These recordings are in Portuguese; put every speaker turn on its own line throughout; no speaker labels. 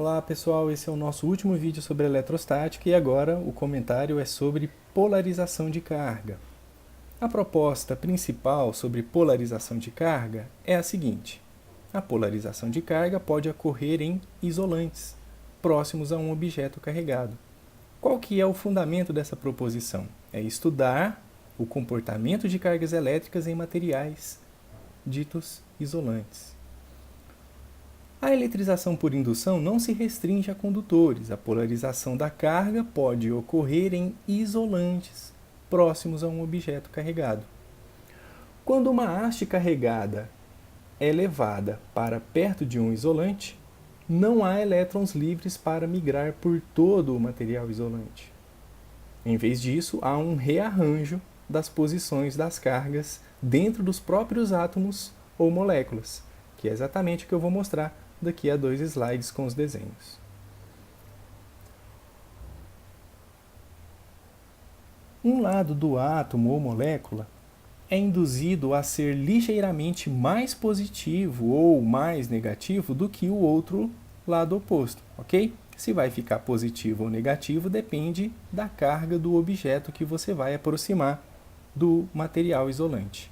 Olá pessoal, esse é o nosso último vídeo sobre eletrostática e agora o comentário é sobre polarização de carga. A proposta principal sobre polarização de carga é a seguinte: a polarização de carga pode ocorrer em isolantes, próximos a um objeto carregado. Qual que é o fundamento dessa proposição? É estudar o comportamento de cargas elétricas em materiais ditos isolantes. A eletrização por indução não se restringe a condutores. A polarização da carga pode ocorrer em isolantes, próximos a um objeto carregado. Quando uma haste carregada é levada para perto de um isolante, não há elétrons livres para migrar por todo o material isolante. Em vez disso, há um rearranjo das posições das cargas dentro dos próprios átomos ou moléculas, que é exatamente o que eu vou mostrar daqui a 2 slides com os desenhos. Um lado do átomo ou molécula é induzido a ser ligeiramente mais positivo ou mais negativo do que o outro lado oposto, ok? Se vai ficar positivo ou negativo depende da carga do objeto que você vai aproximar do material isolante.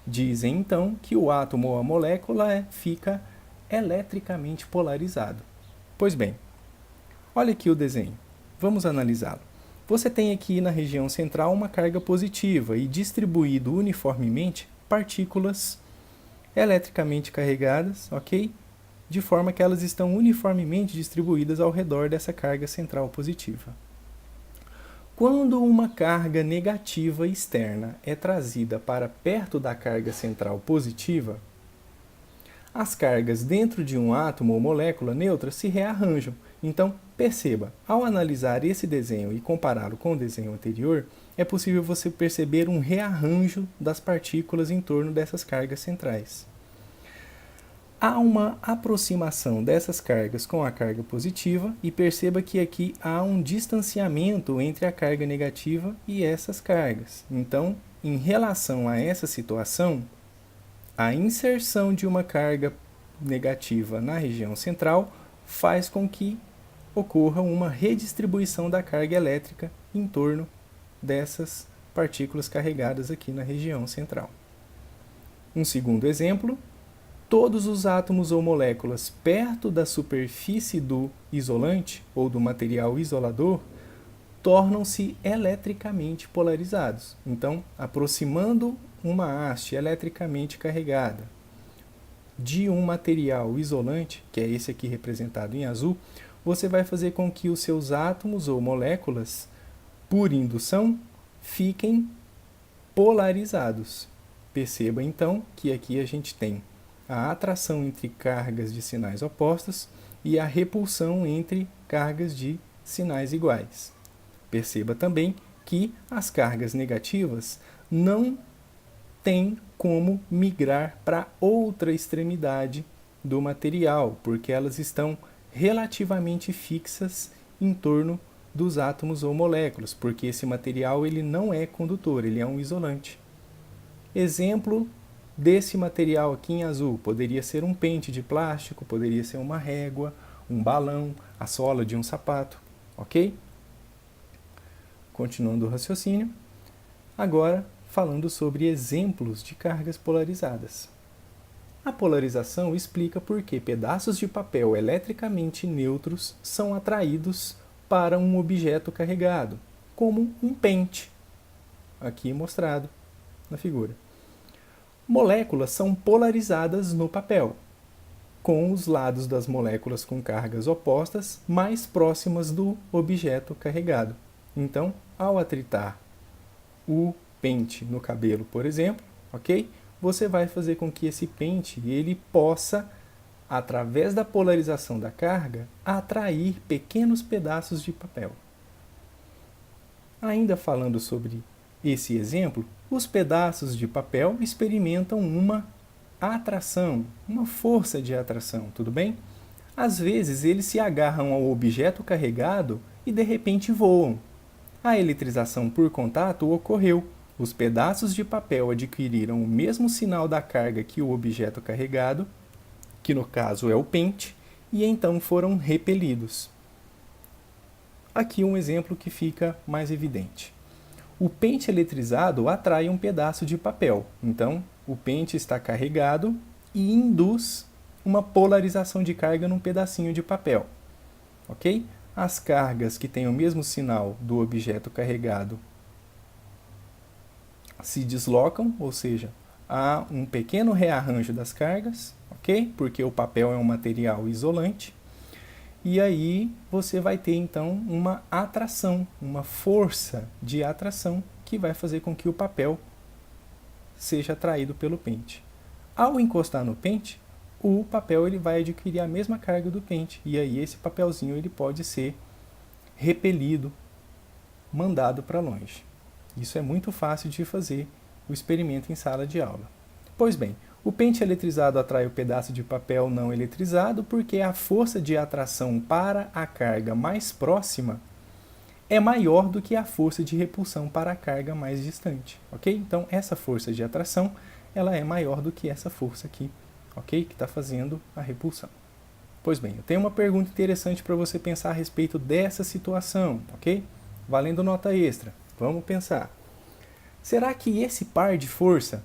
Dizem então que o átomo ou a molécula fica eletricamente polarizado. Pois bem, olha aqui o desenho. Vamos analisá-lo. Você tem aqui na região central uma carga positiva e distribuído uniformemente partículas eletricamente carregadas, ok? De forma que elas estão uniformemente distribuídas ao redor dessa carga central positiva. Quando uma carga negativa externa é trazida para perto da carga central positiva, as cargas dentro de um átomo ou molécula neutra se rearranjam. Então, perceba, ao analisar esse desenho e compará-lo com o desenho anterior, é possível você perceber um rearranjo das partículas em torno dessas cargas centrais. Há uma aproximação dessas cargas com a carga positiva e perceba que aqui há um distanciamento entre a carga negativa e essas cargas. Então, em relação a essa situação, a inserção de uma carga negativa na região central faz com que ocorra uma redistribuição da carga elétrica em torno dessas partículas carregadas aqui na região central. Um segundo exemplo: todos os átomos ou moléculas perto da superfície do isolante ou do material isolador tornam-se eletricamente polarizados. Então, aproximando uma haste eletricamente carregada de um material isolante, que é esse aqui representado em azul, você vai fazer com que os seus átomos ou moléculas, por indução, fiquem polarizados. Perceba então que aqui a gente tem a atração entre cargas de sinais opostos e a repulsão entre cargas de sinais iguais. Perceba também que as cargas negativas não têm como migrar para outra extremidade do material, porque elas estão relativamente fixas em torno dos átomos ou moléculas, porque esse material ele não é condutor, ele é um isolante. Exemplo desse material aqui em azul poderia ser um pente de plástico, poderia ser uma régua, um balão, a sola de um sapato, ok? Continuando o raciocínio, agora falando sobre exemplos de cargas polarizadas. A polarização explica por que pedaços de papel eletricamente neutros são atraídos para um objeto carregado, como um pente, aqui mostrado na figura. Moléculas são polarizadas no papel, com os lados das moléculas com cargas opostas mais próximas do objeto carregado. Então, ao atritar o pente no cabelo, por exemplo, ok? Você vai fazer com que esse pente ele possa, através da polarização da carga, atrair pequenos pedaços de papel. Ainda falando sobre esse exemplo, os pedaços de papel experimentam uma atração, uma força de atração, tudo bem? Às vezes eles se agarram ao objeto carregado e de repente voam. A eletrização por contato ocorreu. Os pedaços de papel adquiriram o mesmo sinal da carga que o objeto carregado, que no caso é o pente, e então foram repelidos. Aqui um exemplo que fica mais evidente. O pente eletrizado atrai um pedaço de papel, então o pente está carregado e induz uma polarização de carga num pedacinho de papel, ok? As cargas que têm o mesmo sinal do objeto carregado se deslocam, ou seja, há um pequeno rearranjo das cargas, ok? Porque o papel é um material isolante. E aí você vai ter então uma atração, uma força de atração que vai fazer com que o papel seja atraído pelo pente. Ao encostar no pente, o papel ele vai adquirir a mesma carga do pente e aí esse papelzinho ele pode ser repelido, mandado para longe. Isso é muito fácil de fazer o experimento em sala de aula. Pois bem, o pente eletrizado atrai o pedaço de papel não eletrizado porque a força de atração para a carga mais próxima é maior do que a força de repulsão para a carga mais distante, ok? Então, essa força de atração ela é maior do que essa força aqui, ok? Que está fazendo a repulsão. Pois bem, eu tenho uma pergunta interessante para você pensar a respeito dessa situação, ok? Valendo nota extra. Vamos pensar. Será que esse par de força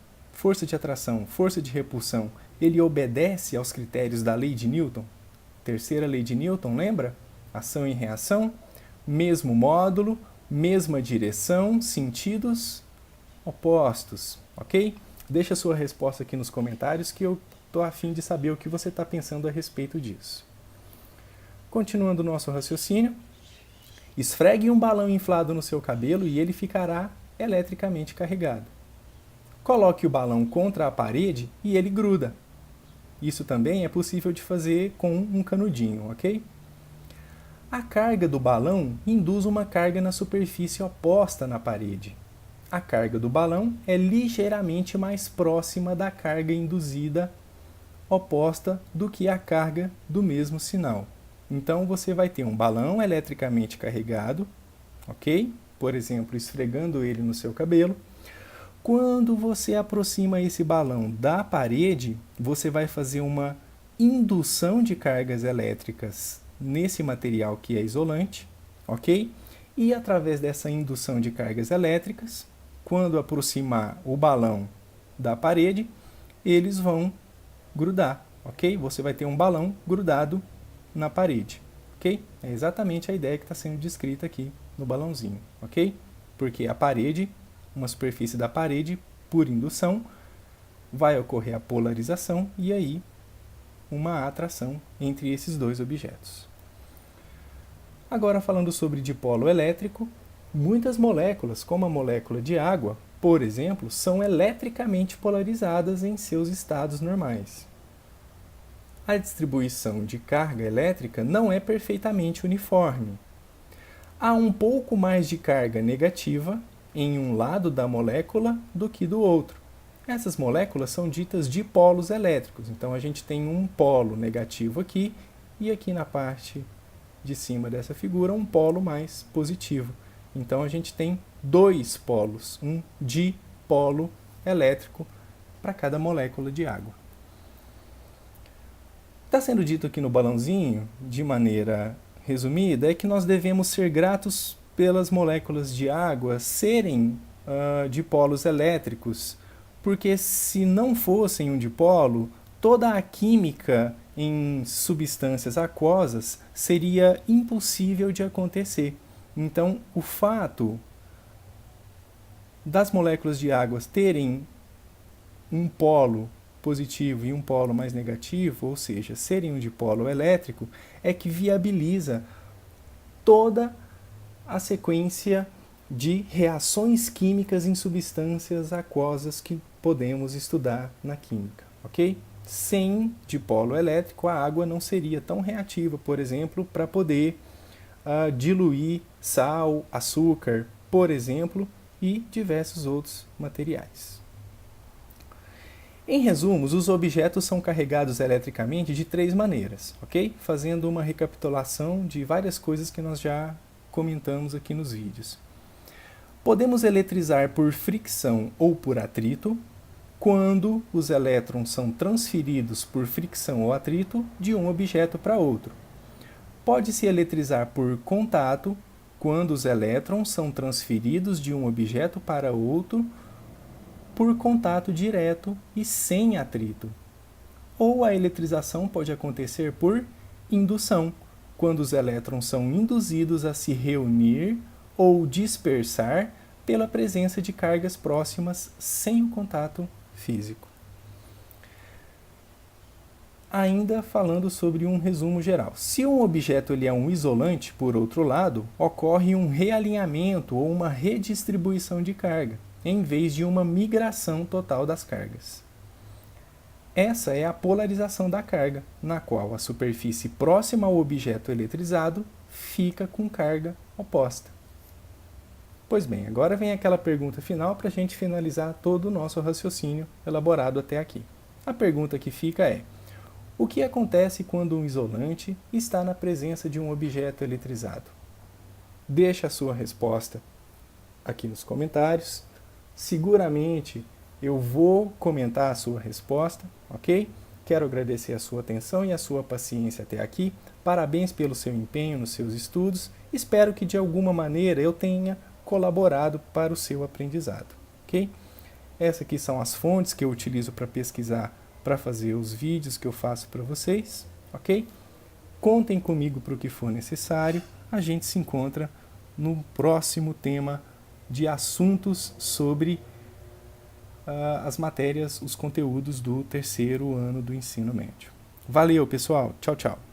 de atração, força de repulsão, ele obedece aos critérios da lei de Newton? Terceira lei de Newton, lembra? Ação e reação, mesmo módulo, mesma direção, sentidos opostos, ok? Deixa a sua resposta aqui nos comentários que eu estou a fim de saber o que você está pensando a respeito disso. Continuando o nosso raciocínio, esfregue um balão inflado no seu cabelo e ele ficará eletricamente carregado. Coloque o balão contra a parede e ele gruda. Isso também é possível de fazer com um canudinho, ok? A carga do balão induz uma carga na superfície oposta na parede. A carga do balão é ligeiramente mais próxima da carga induzida oposta do que a carga do mesmo sinal. Então você vai ter um balão eletricamente carregado, ok? Por exemplo, esfregando ele no seu cabelo. Quando você aproxima esse balão da parede, você vai fazer uma indução de cargas elétricas nesse material que é isolante, ok? E através dessa indução de cargas elétricas, quando aproximar o balão da parede, eles vão grudar, ok? Você vai ter um balão grudado na parede, ok? É exatamente a ideia que está sendo descrita aqui no balãozinho, ok? Porque a parede, uma superfície da parede, por indução, vai ocorrer a polarização e aí uma atração entre esses dois objetos. Agora falando sobre dipolo elétrico, muitas moléculas, como a molécula de água, por exemplo, são eletricamente polarizadas em seus estados normais. A distribuição de carga elétrica não é perfeitamente uniforme. Há um pouco mais de carga negativa em um lado da molécula do que do outro. Essas moléculas são ditas dipolos elétricos. Então a gente tem um polo negativo aqui e aqui na parte de cima dessa figura um polo mais positivo. Então a gente tem dois polos, um dipolo elétrico para cada molécula de água. Está sendo dito aqui no balãozinho, de maneira resumida, é que nós devemos ser gratos pelas moléculas de água serem dipolos elétricos, porque se não fossem um dipolo, toda a química em substâncias aquosas seria impossível de acontecer. Então, o fato das moléculas de água terem um polo positivo e um polo mais negativo, ou seja, serem um dipolo elétrico, é que viabiliza toda a sequência de reações químicas em substâncias aquosas que podemos estudar na química, ok? Sem dipolo elétrico, a água não seria tão reativa, por exemplo, para poder diluir sal, açúcar, por exemplo, e diversos outros materiais. Em resumo, os objetos são carregados eletricamente de três maneiras, ok? Fazendo uma recapitulação de várias coisas que nós já comentamos aqui nos vídeos. Podemos eletrizar por fricção ou por atrito, quando os elétrons são transferidos por fricção ou atrito de um objeto para outro. Pode-se eletrizar por contato quando os elétrons são transferidos de um objeto para outro por contato direto e sem atrito. Ou a eletrização pode acontecer por indução, quando os elétrons são induzidos a se reunir ou dispersar pela presença de cargas próximas sem o contato físico. Ainda falando sobre um resumo geral. Se um objeto ele é um isolante, por outro lado, ocorre um realinhamento ou uma redistribuição de carga, em vez de uma migração total das cargas. Essa é a polarização da carga, na qual a superfície próxima ao objeto eletrizado fica com carga oposta. Pois bem, agora vem aquela pergunta final para a gente finalizar todo o nosso raciocínio elaborado até aqui. A pergunta que fica é: o que acontece quando um isolante está na presença de um objeto eletrizado? Deixe a sua resposta aqui nos comentários. Seguramente eu vou comentar a sua resposta, ok? Quero agradecer a sua atenção e a sua paciência até aqui. Parabéns pelo seu empenho nos seus estudos. Espero que de alguma maneira eu tenha colaborado para o seu aprendizado, ok? Essas aqui são as fontes que eu utilizo para pesquisar, para fazer os vídeos que eu faço para vocês, ok? Contem comigo para o que for necessário. A gente se encontra no próximo tema de assuntos sobre as matérias, os conteúdos do terceiro ano do ensino médio. Valeu, pessoal. Tchau, tchau.